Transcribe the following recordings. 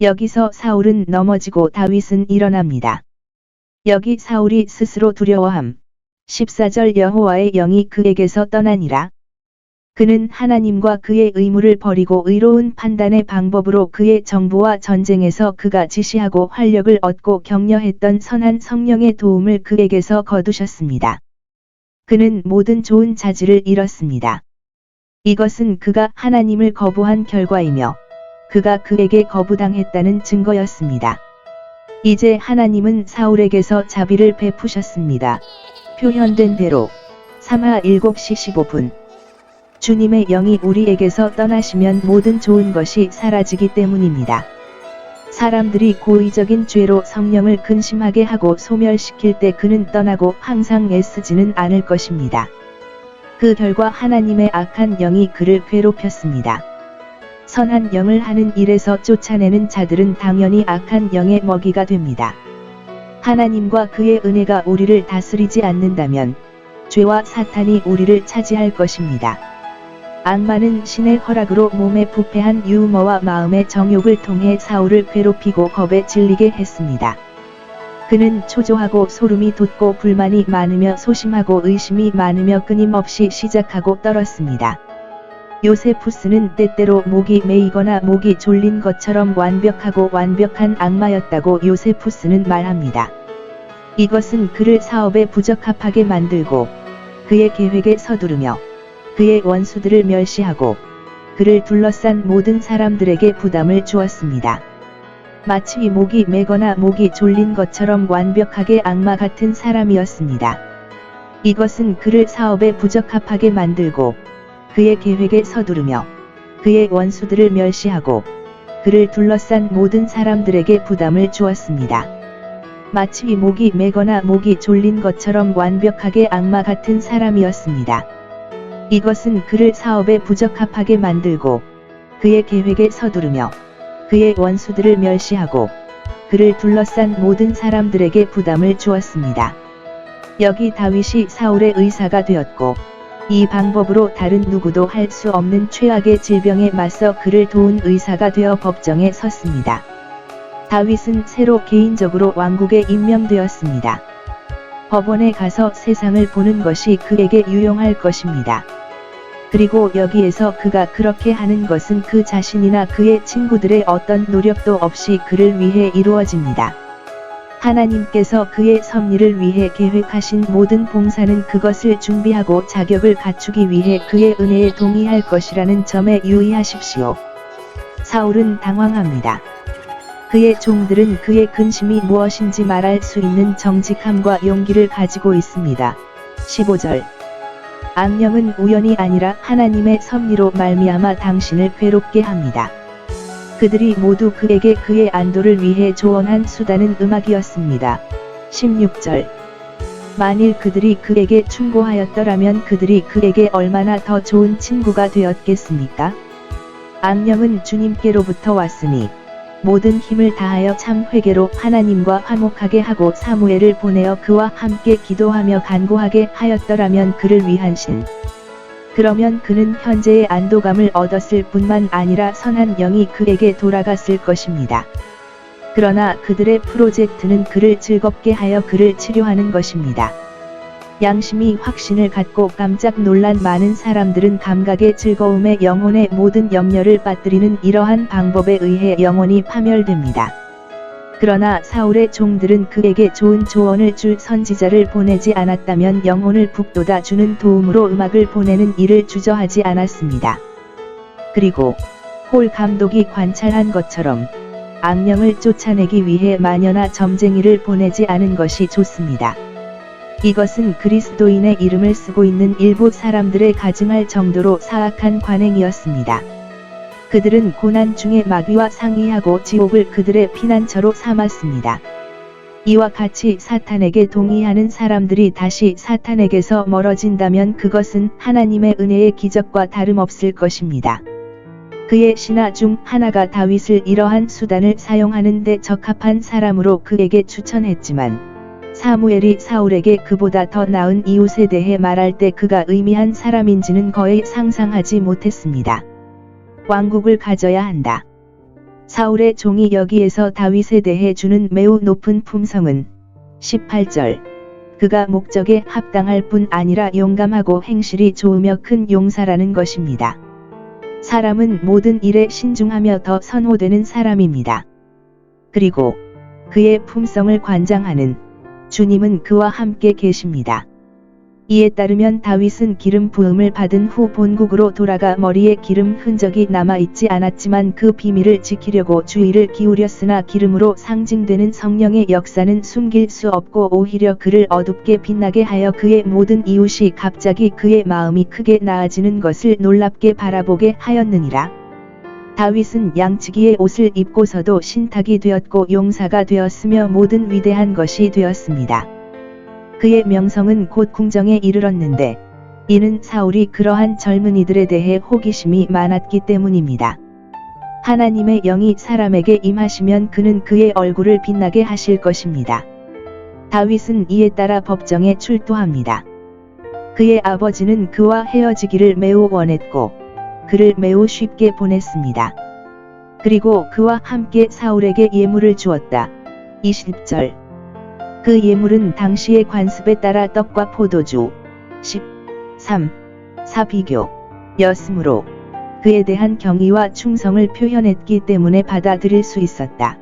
여기서 사울은 넘어지고 다윗은 일어납니다. 여기 사울이 스스로 두려워함. 14절 여호와의 영이 그에게서 떠나니라. 그는 하나님과 그의 의무를 버리고 의로운 판단의 방법으로 그의 정보와 전쟁에서 그가 지시하고 활력을 얻고 격려했던 선한 성령의 도움을 그에게서 거두셨습니다. 그는 모든 좋은 자질을 잃었습니다. 이것은 그가 하나님을 거부한 결과이며 그가 그에게 거부당했다는 증거였습니다. 이제 하나님은 사울에게서 자비를 베푸셨습니다. 표현된 대로 3하 7시 15분. 주님의 영이 우리에게서 떠나시면 모든 좋은 것이 사라지기 때문입니다. 사람들이 고의적인 죄로 성령을 근심하게 하고 소멸시킬 때 그는 떠나고 항상 애쓰지는 않을 것입니다. 그 결과 하나님의 악한 영이 그를 괴롭혔습니다. 선한 영을 하는 일에서 쫓아내는 자들은 당연히 악한 영의 먹이가 됩니다. 하나님과 그의 은혜가 우리를 다스리지 않는다면 죄와 사탄이 우리를 차지할 것입니다. 악마는 신의 허락으로 몸에 부패한 유머와 마음의 정욕을 통해 사울을 괴롭히고 겁에 질리게 했습니다. 그는 초조하고 소름이 돋고 불만이 많으며 소심하고 의심이 많으며 끊임없이 시작하고 떨었습니다. 요세푸스는 때때로 목이 메이거나 목이 졸린 것처럼 완벽하고 완벽한 악마였다고 요세푸스는 말합니다. 이것은 그를 사업에 부적합하게 만들고 그의 계획에 서두르며 그의 원수들을 멸시하고 그를 둘러싼 모든 사람들에게 부담을 주었습니다. 마치 목이 메거나 목이 졸린 것처럼 완벽하게 악마 같은 사람이었습니다. 이것은 그를 사업에 부적합하게 만들고 그의 계획에 서두르며 그의 원수들을 멸시하고 그를 둘러싼 모든 사람들에게 부담을 주었습니다. 마치 목이 메거나 목이 졸린 것처럼 완벽하게 악마 같은 사람이었습니다. 이것은 그를 사업에 부적합하게 만들고 그의 계획에 서두르며 그의 원수들을 멸시하고 그를 둘러싼 모든 사람들에게 부담을 주었습니다. 여기 다윗이 사울의 의사가 되었고 이 방법으로 다른 누구도 할 수 없는 최악의 질병에 맞서 그를 도운 의사가 되어 법정에 섰습니다. 다윗은 새로 개인적으로 왕국에 임명되었습니다. 법원에 가서 세상을 보는 것이 그에게 유용할 것입니다. 그리고 여기에서 그가 그렇게 하는 것은 그 자신이나 그의 친구들의 어떤 노력도 없이 그를 위해 이루어집니다. 하나님께서 그의 섭리를 위해 계획하신 모든 봉사는 그것을 준비하고 자격을 갖추기 위해 그의 은혜에 동의할 것이라는 점에 유의하십시오. 사울은 당황합니다. 그의 종들은 그의 근심이 무엇인지 말할 수 있는 정직함과 용기를 가지고 있습니다. 15절. 악령은 우연이 아니라 하나님의 섭리로 말미암아 당신을 괴롭게 합니다. 그들이 모두 그에게 그의 안도를 위해 조언한 수단은 음악이었습니다. 16절. 만일 그들이 그에게 충고하였더라면 그들이 그에게 얼마나 더 좋은 친구가 되었겠습니까? 악령은 주님께로부터 왔으니 모든 힘을 다하여 참 회개로 하나님과 화목하게 하고 사무엘을 보내어 그와 함께 기도하며 간구하게 하였더라면 그를 위한 신. 그러면 그는 현재의 안도감을 얻었을 뿐만 아니라 선한 영이 그에게 돌아갔을 것입니다. 그러나 그들의 프로젝트는 그를 즐겁게 하여 그를 치료하는 것입니다. 양심이 확신을 갖고 깜짝 놀란 많은 사람들은 감각의 즐거움에 영혼의 모든 염려를 빠뜨리는 이러한 방법에 의해 영혼이 파멸됩니다. 그러나 사울의 종들은 그에게 좋은 조언을 줄 선지자를 보내지 않았다면 영혼을 북돋아 주는 도움으로 음악을 보내는 일을 주저하지 않았습니다. 그리고 홀 감독이 관찰한 것처럼 악령을 쫓아내기 위해 마녀나 점쟁이를 보내지 않은 것이 좋습니다. 이것은 그리스도인의 이름을 쓰고 있는 일부 사람들의 가증할 정도로 사악한 관행이었습니다. 그들은 고난 중에 마귀와 상의하고 지옥을 그들의 피난처로 삼았습니다. 이와 같이 사탄에게 동의하는 사람들이 다시 사탄에게서 멀어진다면 그것은 하나님의 은혜의 기적과 다름없을 것입니다. 그의 신하 중 하나가 다윗을 이러한 수단을 사용하는 데 적합한 사람으로 그에게 추천했지만 사무엘이 사울에게 그보다 더 나은 이웃에 대해 말할 때 그가 의미한 사람인지는 거의 상상하지 못했습니다. 왕국을 가져야 한다. 사울의 종이 여기에서 다윗에 대해 주는 매우 높은 품성은 18절. 그가 목적에 합당할 뿐 아니라 용감하고 행실이 좋으며 큰 용사라는 것입니다. 사람은 모든 일에 신중하며 더 선호되는 사람입니다. 그리고 그의 품성을 관장하는 주님은 그와 함께 계십니다. 이에 따르면 다윗은 기름 부음을 받은 후 본국으로 돌아가 머리에 기름 흔적이 남아있지 않았지만 그 비밀을 지키려고 주의를 기울였으나 기름으로 상징되는 성령의 역사는 숨길 수 없고 오히려 그를 어둡게 빛나게 하여 그의 모든 이웃이 갑자기 그의 마음이 크게 나아지는 것을 놀랍게 바라보게 하였느니라. 다윗은 양치기의 옷을 입고서도 신탁이 되었고 용사가 되었으며 모든 위대한 것이 되었습니다. 그의 명성은 곧 궁정에 이르렀는데 이는 사울이 그러한 젊은이들에 대해 호기심이 많았기 때문입니다. 하나님의 영이 사람에게 임하시면 그는 그의 얼굴을 빛나게 하실 것입니다. 다윗은 이에 따라 법정에 출두합니다. 그의 아버지는 그와 헤어지기를 매우 원했고 그를 매우 쉽게 보냈습니다. 그리고 그와 함께 사울에게 예물을 주었다. 20절. 그 예물은 당시의 관습에 따라 떡과 포도주 13, 4 비교였으므로 그에 대한 경의와 충성을 표현했기 때문에 받아들일 수 있었다.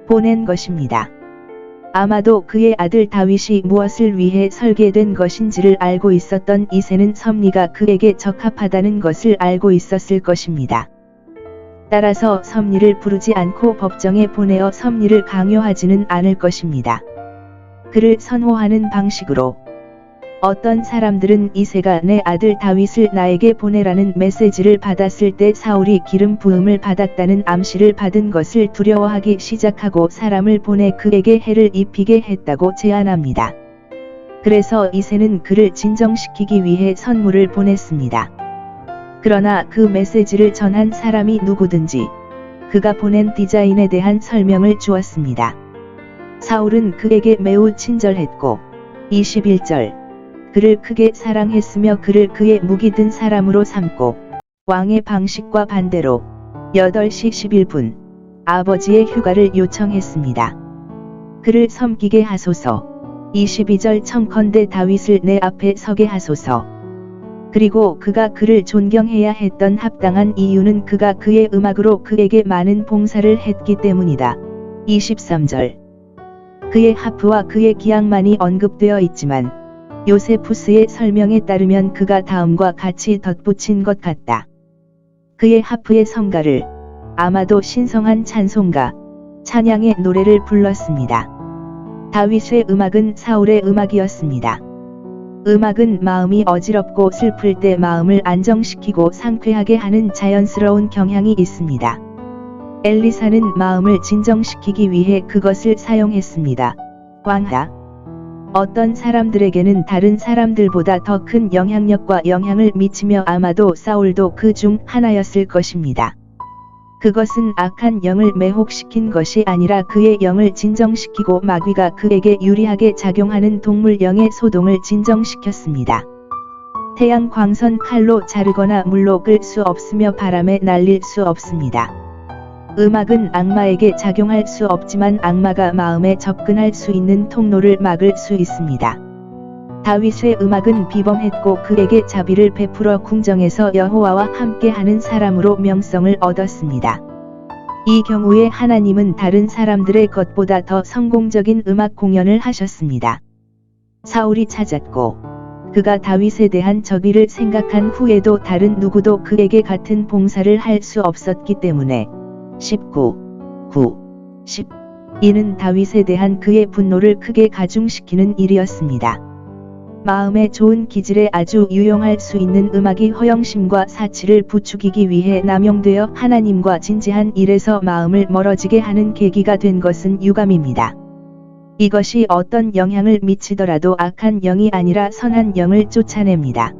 보낸 것입니다. 아마도 그의 아들 다윗이 무엇을 위해 설계된 것인지를 알고 있었던 이새는 섭리가 그에게 적합하다는 것을 알고 있었을 것입니다. 따라서 섭리를 부르지 않고 법정에 보내어 섭리를 강요하지는 않을 것입니다. 그를 선호하는 방식으로 어떤 사람들은 이새가 내 아들 다윗을 나에게 보내라는 메시지를 받았을 때 사울이 기름 부음을 받았다는 암시를 받은 것을 두려워하기 시작하고 사람을 보내 그에게 해를 입히게 했다고 제안합니다. 그래서 이새는 그를 진정시키기 위해 선물을 보냈습니다. 그러나 그 메시지를 전한 사람이 누구든지 그가 보낸 디자인에 대한 설명을 주었습니다. 사울은 그에게 매우 친절했고 21절. 그를 크게 사랑했으며 그를 그의 무기 든 사람으로 삼고 왕의 방식과 반대로 8시 11분 아버지의 휴가를 요청했습니다. 그를 섬기게 하소서. 22절. 청컨대 다윗을 내 앞에 서게 하소서. 그리고 그가 그를 존경해야 했던 합당한 이유는 그가 그의 음악으로 그에게 많은 봉사를 했기 때문이다. 23절. 그의 하프와 그의 기악만이 언급되어 있지만 요세푸스의 설명에 따르면 그가 다음과 같이 덧붙인 것 같다. 그의 하프의 성가를 아마도 신성한 찬송가, 찬양의 노래를 불렀습니다. 다윗의 음악은 사울의 음악이었습니다. 음악은 마음이 어지럽고 슬플 때 마음을 안정시키고 상쾌하게 하는 자연스러운 경향이 있습니다. 엘리사는 마음을 진정시키기 위해 그것을 사용했습니다. 광야. 어떤 사람들에게는 다른 사람들보다 더 큰 영향력과 영향을 미치며 아마도 사울도 그 중 하나였을 것입니다. 그것은 악한 영을 매혹시킨 것이 아니라 그의 영을 진정시키고 마귀가 그에게 유리하게 작용하는 동물 영의 소동을 진정시켰습니다. 태양 광선 칼로 자르거나 물로 끌 수 없으며 바람에 날릴 수 없습니다. 음악은 악마에게 작용할 수 없지만 악마가 마음에 접근할 수 있는 통로를 막을 수 있습니다. 다윗의 음악은 비범했고 그에게 자비를 베풀어 궁정에서 여호와와 함께하는 사람으로 명성을 얻었습니다. 이 경우에 하나님은 다른 사람들의 것보다 더 성공적인 음악 공연을 하셨습니다. 사울이 찾았고 그가 다윗에 대한 저비를 생각한 후에도 다른 누구도 그에게 같은 봉사를 할 수 없었기 때문에 19, 9, 10 이는 다윗에 대한 그의 분노를 크게 가중시키는 일이었습니다. 마음에 좋은 기질에 아주 유용할 수 있는 음악이 허영심과 사치를 부추기기 위해 남용되어 하나님과 진지한 일에서 마음을 멀어지게 하는 계기가 된 것은 유감입니다. 이것이 어떤 영향을 미치더라도 악한 영이 아니라 선한 영을 쫓아냅니다.